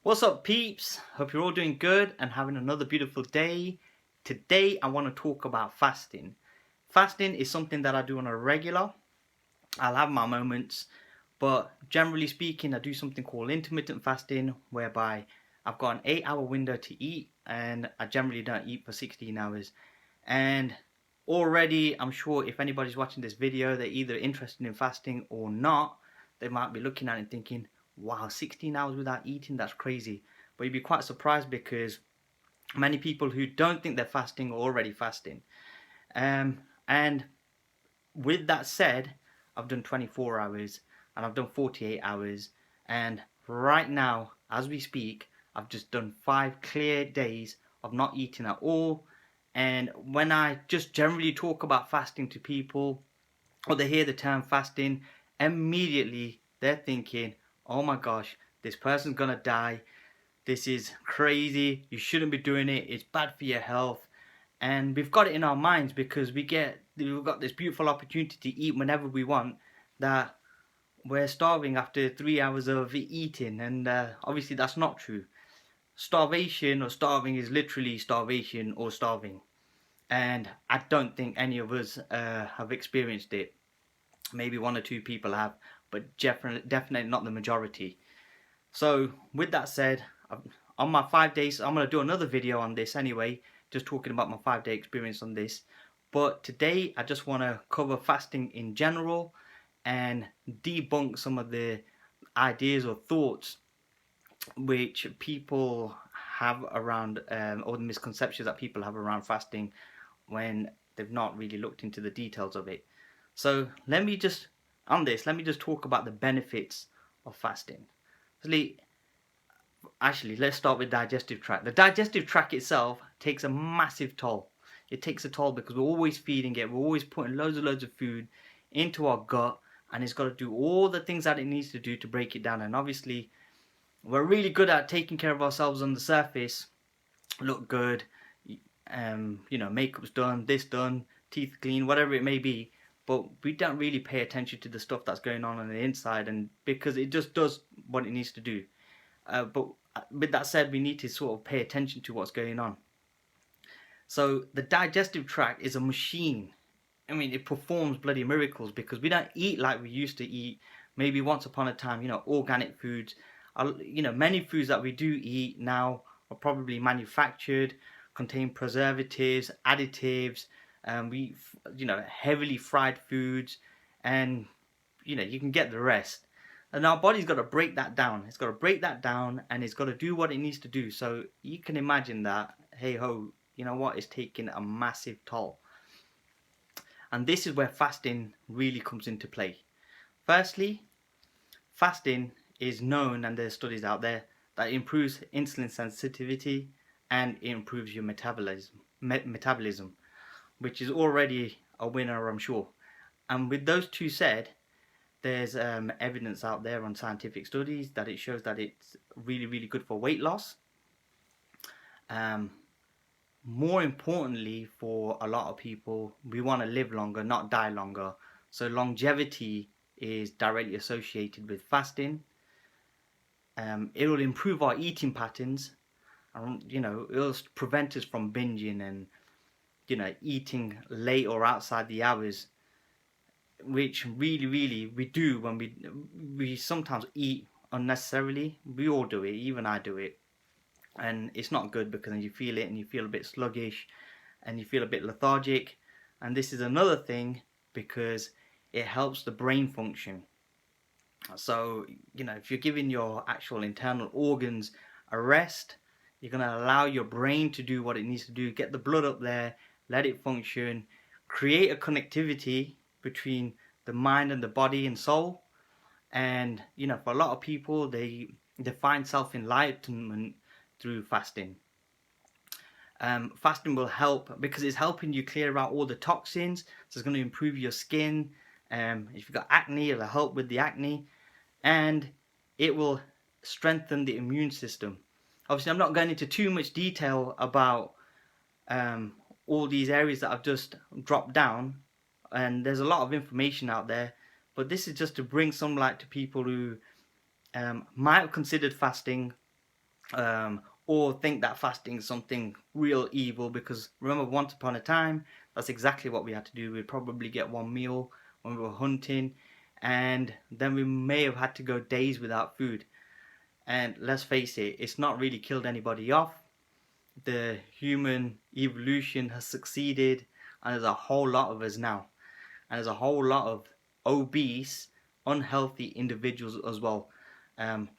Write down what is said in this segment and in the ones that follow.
What's up, peeps? Hope you're all doing good and having another beautiful day. Today I want to talk about fasting. Fasting is something that I do on a regular. I'll have my moments, but generally speaking, I do something called intermittent fasting, whereby I've got an 8-hour window to eat and I generally don't eat for 16 hours. And already, I'm sure if anybody's watching this video, they're either interested in fasting or not. They might be looking at it and thinking, wow, 16 hours without eating, that's crazy. But you'd be quite surprised because many people who don't think they're fasting are already fasting. And with that said, I've done 24 hours and I've done 48 hours. And right now, as we speak, I've just done 5 clear days of not eating at all. And when I just generally talk about fasting to people, or they hear the term fasting, immediately they're thinking, oh my gosh, this person's gonna die. This is crazy. You shouldn't be doing it. It's bad for your health. And we've got it in our minds because we've got this beautiful opportunity to eat whenever we want, that we're starving after 3 hours of eating. And obviously that's not true. Starvation or starving is literally starvation or starving. And I don't think any of us have experienced it. Maybe one or two people have, but definitely not the majority. So with that said, on my 5 days, I'm going to do another video on this anyway, just talking about my 5-day experience on this. But today I just want to cover fasting in general and debunk some of the ideas or thoughts which people have around, or the misconceptions that people have around fasting when they've not really looked into the details of it. So let me just talk about the benefits of fasting. Actually, let's start with digestive tract. The digestive tract itself takes a massive toll. It takes a toll because we're always feeding it. We're always putting loads of food into our gut, and it's got to do all the things that it needs to do to break it down. And obviously, we're really good at taking care of ourselves on the surface, look good, makeup's done, this done, teeth clean, whatever it may be. But we don't really pay attention to the stuff that's going on the inside, and because it just does what it needs to do. But with that said, we need to sort of pay attention to what's going on. So the digestive tract is a machine. I mean, it performs bloody miracles because we don't eat like we used to eat. Maybe once upon a time, organic foods. Many foods that we do eat now are probably manufactured, contain preservatives, additives, heavily fried foods, and you can get the rest. And our body's got to break that down. It's got to break that down, and it's got to do what it needs to do. So you can imagine that, hey ho, you know what, it's taking a massive toll. And this is where fasting really comes into play. Firstly, fasting is known, and there's studies out there, that it improves insulin sensitivity and it improves your metabolism, which is already a winner, I'm sure. And with those two said, there's evidence out there on scientific studies that it shows that it's really good for weight loss. More importantly, for a lot of people, we want to live longer, not die longer. So longevity is directly associated with fasting. It will improve our eating patterns, and it'll prevent us from binging and eating late or outside the hours, which really we do when we sometimes eat unnecessarily. We all do it, even I do it, and it's not good because then you feel it and you feel a bit sluggish and you feel a bit lethargic. And this is another thing because it helps the brain function. So if you're giving your actual internal organs a rest, you're going to allow your brain to do what it needs to do, get the blood up there, let it function, create a connectivity between the mind and the body and soul. And for a lot of people, they find self-enlightenment through fasting. Fasting will help because it's helping you clear out all the toxins, so it's going to improve your skin. If you've got acne, it'll help with the acne, and it will strengthen the immune system. Obviously, I'm not going into too much detail about all these areas that I've just dropped down, and there's a lot of information out there, but this is just to bring some light to people who might have considered fasting or think that fasting is something real evil, because remember, once upon a time, that's exactly what we had to do. We'd probably get one meal when we were hunting, and then we may have had to go days without food. And let's face it, it's not really killed anybody off. The human evolution has succeeded, and there's a whole lot of us now, and there's a whole lot of obese, unhealthy individuals as well.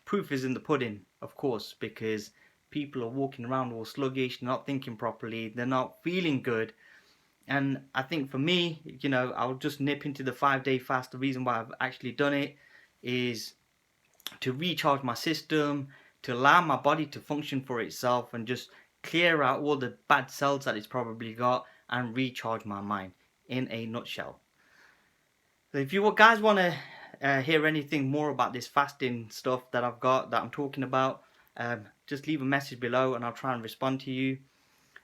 Proof is in the pudding, of course, because people are walking around all sluggish, not thinking properly, they're not feeling good. And I think for me, I'll just nip into the 5-day fast. The reason why I've actually done it is to recharge my system, to allow my body to function for itself and just clear out all the bad cells that it's probably got, and recharge my mind in a nutshell. So if you guys want to hear anything more about this fasting stuff that I've got, that I'm talking about, just leave a message below and I'll try and respond to you.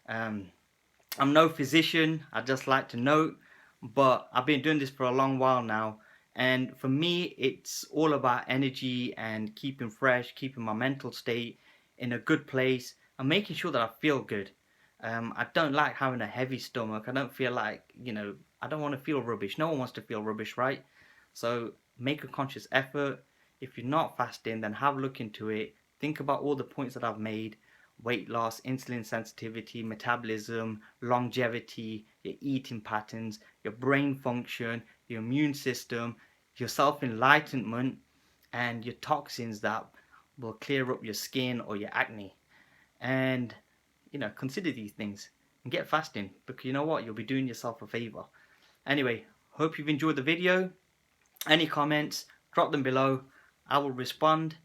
I'm no physician, I just like to note, but I've been doing this for a long while now, and for me it's all about energy and keeping fresh, keeping my mental state in a good place, and making sure that I feel good. I don't like having a heavy stomach. I don't feel like, I don't want to feel rubbish. No one wants to feel rubbish, right? So make a conscious effort. If you're not fasting, then have a look into it. Think about all the points that I've made: weight loss, insulin sensitivity, metabolism, longevity, your eating patterns, your brain function, your immune system, your self-enlightenment, and your toxins that will clear up your skin or your acne. And consider these things and get fasting, because you know what, you'll be doing yourself a favor. Anyway, hope you've enjoyed the video. Any comments, drop them below. I will respond,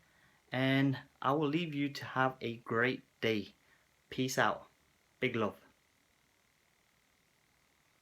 and I will leave you to have a great day. Peace out. Big love.